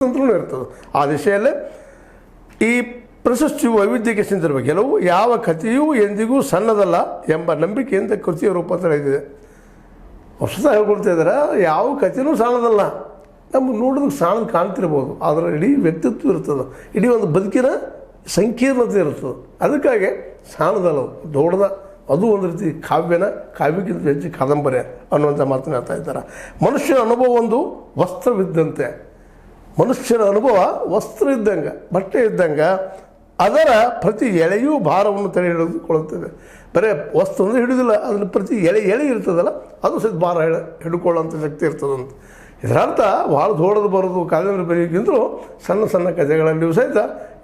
ಅಂತಲೂ ಇರ್ತದೆ. ಆ ದಿಶೆಯಲ್ಲೇ ಈ ಪ್ರಶಸ್ತಿಯು ವೈವಿಧ್ಯಕ್ಕೆ ಸಿಂದಿರುವ ಕೆಲವು ಯಾವ ಕಥೆಯೂ ಎಂದಿಗೂ ಸಣ್ಣದಲ್ಲ ಎಂಬ ನಂಬಿಕೆಯಿಂದ ಕೃತಿಯ ರೂಪಾಂತರ ಇದೆ. ಹೊಸದಾಗಿ ಹೇಳ್ಕೊಳ್ತಾ ಇದ್ದಾರೆ, ಯಾವ ಕಥೆನೂ ಸಣ್ಣದಲ್ಲ. ನಮ್ಗೆ ನೋಡೋದಕ್ಕೆ ಸಣ್ಣದು ಕಾಣ್ತಿರ್ಬೋದು, ಆದರೆ ಇಡೀ ವ್ಯಕ್ತಿತ್ವ ಇರ್ತದೆ, ಇಡೀ ಒಂದು ಬದುಕಿನ ಸಂಕೀರ್ಣತೆ ಇರ್ತದೆ. ಅದಕ್ಕಾಗಿ ಸಣ್ಣದಲ್ಲ, ದೊಡ್ಡದ. ಅದು ಒಂದು ರೀತಿ ಕಾವ್ಯಕ್ಕಿಂತ ಹೆಚ್ಚು ಕಾದಂಬರಿ ಅನ್ನುವಂಥ ಮಾತನ್ನು ಹೇಳ್ತಾ ಇದ್ದಾರೆ. ಮನುಷ್ಯನ ಅನುಭವ ಒಂದು ವಸ್ತ್ರವಿದ್ದಂತೆ. ಮನುಷ್ಯನ ಅನುಭವ ವಸ್ತ್ರ ಇದ್ದಂಗೆ, ಬಟ್ಟೆ ಇದ್ದಂಗೆ. ಅದರ ಪ್ರತಿ ಎಳೆಯೂ ಭಾರವನ್ನು ತಡೆ ಹಿಡಿದುಕೊಳ್ಳುತ್ತದೆ. ಬರೀ ವಸ್ತು ಅಂದರೆ ಹಿಡಿದಿಲ್ಲ, ಅದ್ರ ಪ್ರತಿ ಎಳೆ ಇರ್ತದಲ್ಲ, ಅದು ಸಹಿತ ಭಾರ ಹಿಡ್ಕೊಳ್ಳೋಂಥ ಶಕ್ತಿ ಇರ್ತದಂತ. ಇದರರ್ಥ ಭಾಳ ದೊಡ್ಡದು ಬರೋದು ಕಾದಂಬರಿ ಬರೆಯೋಕ್ಕಿಂತಲೂ ಸಣ್ಣ ಸಣ್ಣ ಕಥೆಗಳಲ್ಲಿಯೂ ಸಹಿತ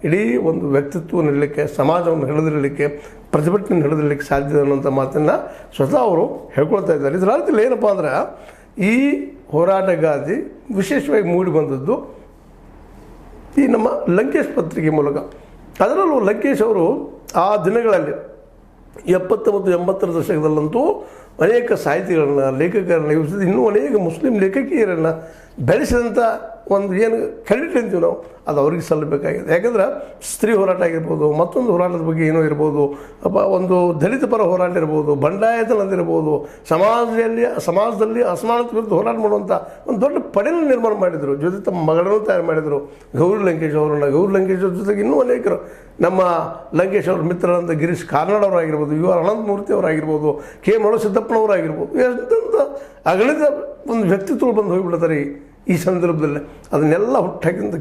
ಇಡೀ ಒಂದು ವ್ಯಕ್ತಿತ್ವವನ್ನು ಹಿಡಲಿಕ್ಕೆ, ಸಮಾಜವನ್ನು ಹಿಡಿದಿರಲಿಕ್ಕೆ, ಪ್ರತಿಭಟನೆ ಹಿಡಿದಿರಲಿಕ್ಕೆ ಸಾಧ್ಯ ಅನ್ನೋಂಥ ಮಾತನ್ನು ಸ್ವತಃ ಅವರು ಹೇಳ್ಕೊಳ್ತಾ ಇದ್ದಾರೆ. ಇದರ ಅರ್ಥದಲ್ಲಿ ಏನಪ್ಪ ಅಂದ್ರೆ, ಈ ಹೋರಾಟಗಾದಿ ವಿಶೇಷವಾಗಿ ಮೂಡಿ ಬಂದದ್ದು ಈ ನಮ್ಮ ಲಂಕೇಶ್ ಪತ್ರಿಕೆ ಮೂಲಕ. ಅದರಲ್ಲೂ ಲಂಕೇಶ್ ಅವರು ಆ ದಿನಗಳಲ್ಲಿ 70 ಮತ್ತು 80ರ ದಶಕದಲ್ಲಂತೂ ಅನೇಕ ಸಾಹಿತಿಗಳನ್ನ, ಲೇಖಕರನ್ನ, ಇನ್ನೂ ಅನೇಕ ಮುಸ್ಲಿಂ ಲೇಖಕಿಯರನ್ನು ಬೆಳೆಸಿದಂಥ ಒಂದು ಏನು ಕ್ರೆಡಿಟ್ ಅಂತೀವಿ ನಾವು, ಅದು ಅವ್ರಿಗೆ ಸಲ್ಲಬೇಕಾಗಿದೆ. ಯಾಕಂದ್ರೆ ಸ್ತ್ರೀ ಹೋರಾಟ ಆಗಿರ್ಬೋದು, ಮತ್ತೊಂದು ಹೋರಾಟದ ಬಗ್ಗೆ ಏನೋ ಇರ್ಬೋದು, ಒಂದು ದಲಿತ ಪರ ಹೋರಾಟ ಇರ್ಬೋದು, ಬಂಡಾಯತನದಿರ್ಬೋದು, ಸಮಾಜದಲ್ಲಿ ಅಸಮಾನತೆ ವಿರುದ್ಧ ಹೋರಾಟ ಮಾಡುವಂಥ ಒಂದು ದೊಡ್ಡ ಪಡೆಯನ್ನು ನಿರ್ಮಾಣ ಮಾಡಿದರು. ಜೊತೆ ತಮ್ಮ ಮಗಳನ್ನು ತಯಾರು ಮಾಡಿದರು, ಗೌರಿ ಲಂಕೇಶ್ ಅವರನ್ನು. ಗೌರಿ ಲಂಕೇಶ್ ಅವ್ರ ಜೊತೆಗೆ ಇನ್ನೂ ಅನೇಕರು, ನಮ್ಮ ಲಂಕೇಶ್ ಅವ್ರ ಮಿತ್ರರಾದಂಥ ಗಿರೀಶ್ ಕಾರ್ನಾಡ್ ಅವರಾಗಿರ್ಬೋದು, ಯು ಆರ್ ಅನಂತಮೂರ್ತಿ ಅವರಾಗಿರ್ಬೋದು, ಕೆ ಮನೋಸಿದ್ದಪ್ಪನವರಾಗಿರ್ಬೋದು, ಎಂತೆಂಥ ಅಗಣಿತ ಒಂದು ವ್ಯಕ್ತಿತ್ವ ಬಂದು ಹೋಗಿಬಿಡ್ತಾರೆ ಈ ಸಂದರ್ಭದಲ್ಲಿ. ಅದನ್ನೆಲ್ಲ ಹುಟ್ಟಾಕಿಂತ